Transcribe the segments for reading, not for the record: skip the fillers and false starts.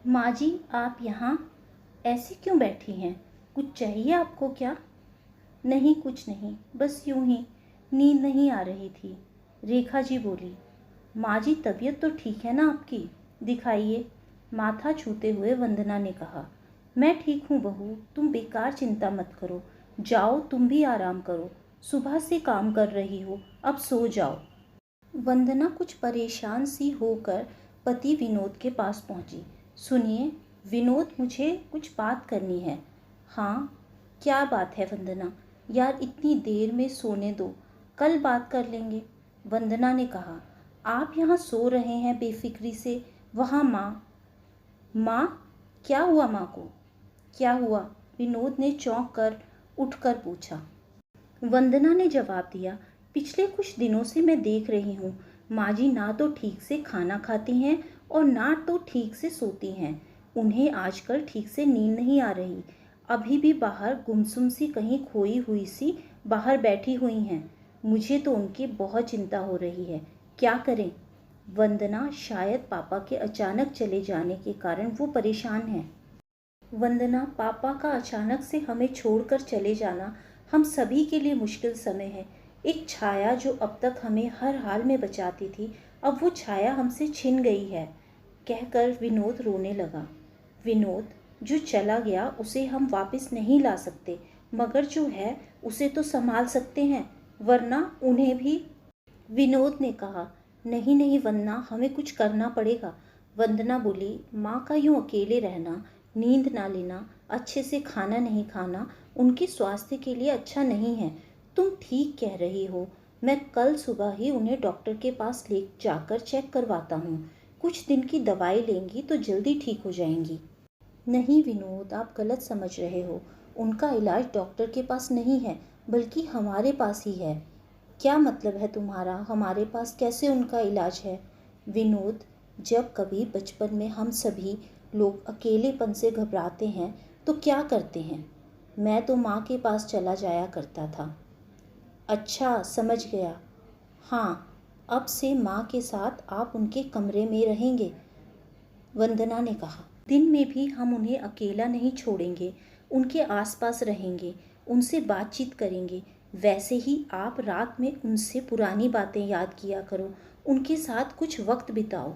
माँ जी, आप यहाँ ऐसे क्यों बैठी हैं? कुछ चाहिए आपको क्या? नहीं, कुछ नहीं, बस यूं ही नींद नहीं आ रही थी। रेखा जी बोली। माँ जी, तबीयत तो ठीक है ना आपकी? दिखाइए। माथा छूते हुए वंदना ने कहा। मैं ठीक हूँ बहू, तुम बेकार चिंता मत करो। जाओ, तुम भी आराम करो। सुबह से काम कर रही हो, अब सो जाओ। वंदना कुछ परेशान सी होकर पति विनोद के पास पहुंची। सुनिए विनोद, मुझे कुछ बात करनी है। हाँ, क्या बात है वंदना? यार, इतनी देर में सोने दो, कल बात कर लेंगे। वंदना ने कहा। आप यहाँ सो रहे हैं बेफिक्री से, वहाँ माँ। माँ? क्या हुआ माँ को? क्या हुआ? विनोद ने चौंक कर उठकर पूछा। वंदना ने जवाब दिया। पिछले कुछ दिनों से मैं देख रही हूँ, माँ जी ना तो ठीक से खाना खाती हैं और ना तो ठीक से सोती हैं। उन्हें आजकल ठीक से नींद नहीं आ रही। अभी भी बाहर गुमसुम सी कहीं खोई हुई सी बाहर बैठी हुई हैं। मुझे तो उनकी बहुत चिंता हो रही है। क्या करें? वंदना, शायद पापा के अचानक चले जाने के कारण वो परेशान है। वंदना, पापा का अचानक से हमें छोड़कर चले जाना हम सभी के लिए मुश्किल समय है। एक छाया जो अब तक हमें हर हाल में बचाती थी, अब वो छाया हमसे छिन गई है, कहकर विनोद रोने लगा। विनोद, जो चला गया उसे हम वापस नहीं ला सकते, मगर जो है उसे तो संभाल सकते हैं, वरना उन्हें भी। विनोद ने कहा। नहीं नहीं वंदना, हमें कुछ करना पड़ेगा। वंदना बोली। माँ का यूं अकेले रहना, नींद ना लेना, अच्छे से खाना नहीं खाना उनके स्वास्थ्य के लिए अच्छा नहीं है। तुम ठीक कह रही हो। मैं कल सुबह ही उन्हें डॉक्टर के पास ले जाकर चेक करवाता हूँ। कुछ दिन की दवाई लेंगी तो जल्दी ठीक हो जाएंगी। नहीं विनोद, आप गलत समझ रहे हो। उनका इलाज डॉक्टर के पास नहीं है, बल्कि हमारे पास ही है। क्या मतलब है तुम्हारा? हमारे पास कैसे उनका इलाज है? विनोद, जब कभी बचपन में हम सभी लोग अकेलेपन से घबराते हैं तो क्या करते हैं? मैं तो माँ के पास चला जाया करता था। अच्छा, समझ गया। हाँ, अब से माँ के साथ आप उनके कमरे में रहेंगे, वंदना ने कहा। दिन में भी हम उन्हें अकेला नहीं छोड़ेंगे, उनके आसपास रहेंगे, उनसे बातचीत करेंगे। वैसे ही आप रात में उनसे पुरानी बातें याद किया करो, उनके साथ कुछ वक्त बिताओ।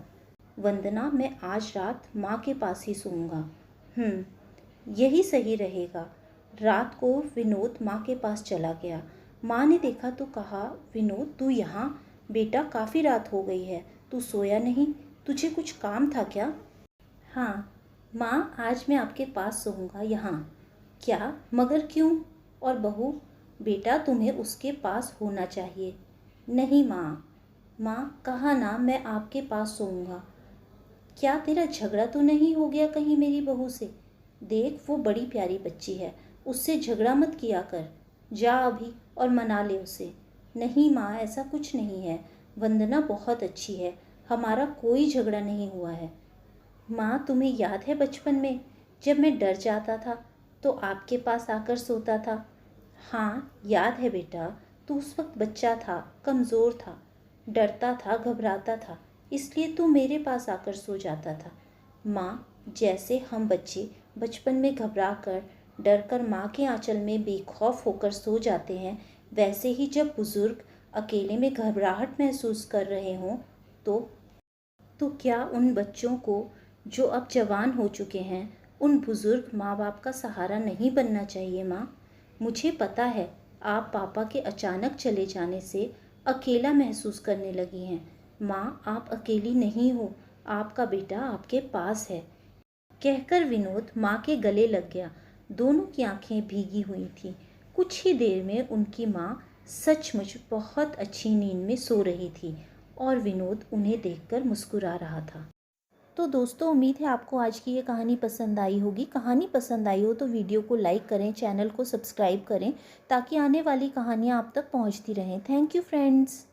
वंदना, मैं आज रात माँ के पास ही सोऊंगा। यही सही रहेगा। रात को विनोद माँ के पास चला गया। माँ ने देखा तो कहा, विनोद तू यहाँ? बेटा, काफ़ी रात हो गई है, तू सोया नहीं? तुझे कुछ काम था क्या? हाँ माँ, आज मैं आपके पास सोऊंगा यहाँ। क्या? मगर क्यों? और बहू, बेटा तुम्हें उसके पास होना चाहिए। नहीं माँ। माँ, कहा ना मैं आपके पास सोऊंगा। क्या तेरा झगड़ा तो नहीं हो गया कहीं मेरी बहू से? देख, वो बड़ी प्यारी बच्ची है, उससे झगड़ा मत किया कर। जा अभी और मना ले उसे। नहीं माँ, ऐसा कुछ नहीं है। वंदना बहुत अच्छी है, हमारा कोई झगड़ा नहीं हुआ है। माँ, तुम्हें याद है बचपन में जब मैं डर जाता था तो आपके पास आकर सोता था? हाँ याद है बेटा, तू उस वक्त बच्चा था, कमज़ोर था, डरता था, घबराता था, इसलिए तू मेरे पास आकर सो जाता था। माँ, जैसे हम बच्चे बचपन में घबरा कर डर कर माँ के आंचल में बेखौफ होकर सो जाते हैं, वैसे ही जब बुज़ुर्ग अकेले में घबराहट महसूस कर रहे हों तो क्या उन बच्चों को जो अब जवान हो चुके हैं, उन बुज़ुर्ग माँ बाप का सहारा नहीं बनना चाहिए? माँ, मुझे पता है आप पापा के अचानक चले जाने से अकेला महसूस करने लगी हैं। माँ, आप अकेली नहीं हो, आपका बेटा आपके पास है, कहकर विनोद माँ के गले लग गया। दोनों की आंखें भीगी हुई थीं। कुछ ही देर में उनकी माँ सचमुच बहुत अच्छी नींद में सो रही थी और विनोद उन्हें देखकर मुस्कुरा रहा था। तो दोस्तों, उम्मीद है आपको आज की ये कहानी पसंद आई होगी। कहानी पसंद आई हो तो वीडियो को लाइक करें, चैनल को सब्सक्राइब करें, ताकि आने वाली कहानियाँ आप तक पहुँचती रहें। Thank you friends.